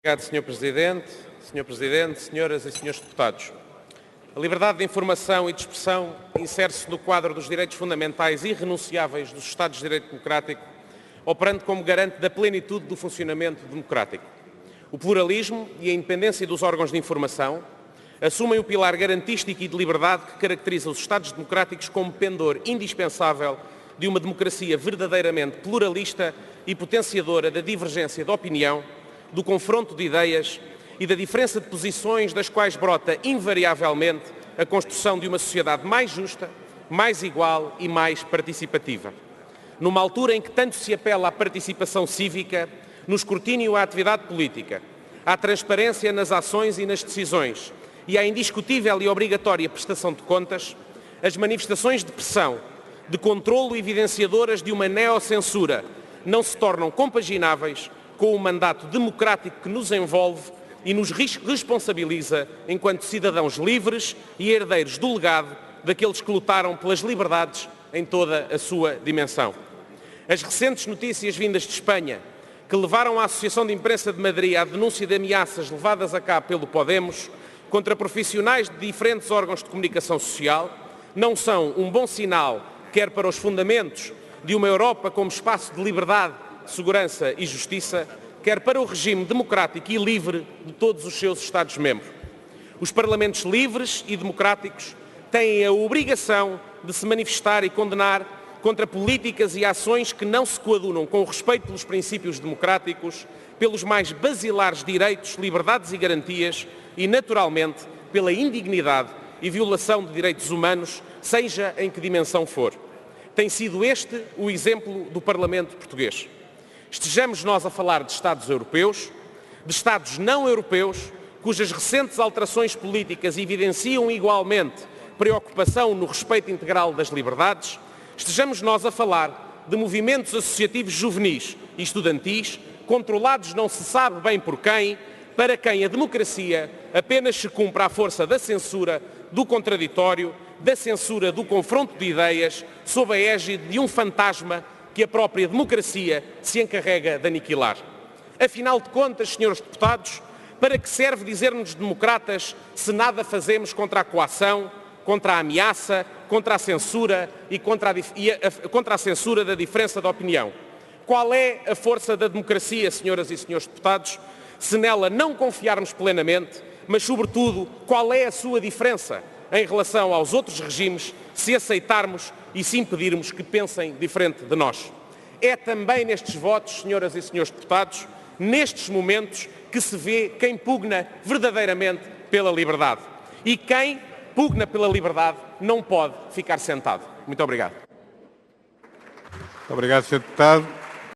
Obrigado, Sr. Presidente. Sr. Presidente, senhoras e senhores deputados. A liberdade de informação e de expressão insere-se no quadro dos direitos fundamentais irrenunciáveis dos Estados de Direito Democrático, operando como garante da plenitude do funcionamento democrático. O pluralismo e a independência dos órgãos de informação assumem o pilar garantístico e de liberdade que caracteriza os Estados democráticos como pendor indispensável de uma democracia verdadeiramente pluralista e potenciadora da divergência de opinião, do confronto de ideias e da diferença de posições das quais brota invariavelmente a construção de uma sociedade mais justa, mais igual e mais participativa. Numa altura em que tanto se apela à participação cívica, no escrutínio à atividade política, à transparência nas ações e nas decisões e à indiscutível e obrigatória prestação de contas, as manifestações de pressão, de controlo evidenciadoras de uma neocensura não se tornam compagináveis com o mandato democrático que nos envolve e nos responsabiliza enquanto cidadãos livres e herdeiros do legado daqueles que lutaram pelas liberdades em toda a sua dimensão. As recentes notícias vindas de Espanha, que levaram à Associação de Imprensa de Madrid à denúncia de ameaças levadas a cabo pelo Podemos contra profissionais de diferentes órgãos de comunicação social, não são um bom sinal, quer para os fundamentos de uma Europa como espaço de liberdade, segurança e justiça, quer para o regime democrático e livre de todos os seus Estados-membros. Os parlamentos livres e democráticos têm a obrigação de se manifestar e condenar contra políticas e ações que não se coadunam com o respeito pelos princípios democráticos, pelos mais basilares direitos, liberdades e garantias e, naturalmente, pela indignidade e violação de direitos humanos, seja em que dimensão for. Tem sido este o exemplo do Parlamento português. Estejamos nós a falar de Estados europeus, de Estados não europeus, cujas recentes alterações políticas evidenciam igualmente preocupação no respeito integral das liberdades, estejamos nós a falar de movimentos associativos juvenis e estudantis, controlados não se sabe bem por quem, para quem a democracia apenas se cumpre à força da censura, do contraditório, da censura do confronto de ideias, sob a égide de um fantasma que a própria democracia se encarrega de aniquilar. Afinal de contas, senhores deputados, para que serve dizer-nos democratas se nada fazemos contra a coação, contra a ameaça, contra a censura e contra a censura da diferença de opinião? Qual é a força da democracia, senhoras e senhores deputados, se nela não confiarmos plenamente, mas, sobretudo, qual é a sua diferença em relação aos outros regimes se aceitarmos e se impedirmos que pensem diferente de nós? É também nestes votos, senhoras e senhores deputados, nestes momentos que se vê quem pugna verdadeiramente pela liberdade. E quem pugna pela liberdade não pode ficar sentado. Muito obrigado. Muito obrigado, Sr. Deputado.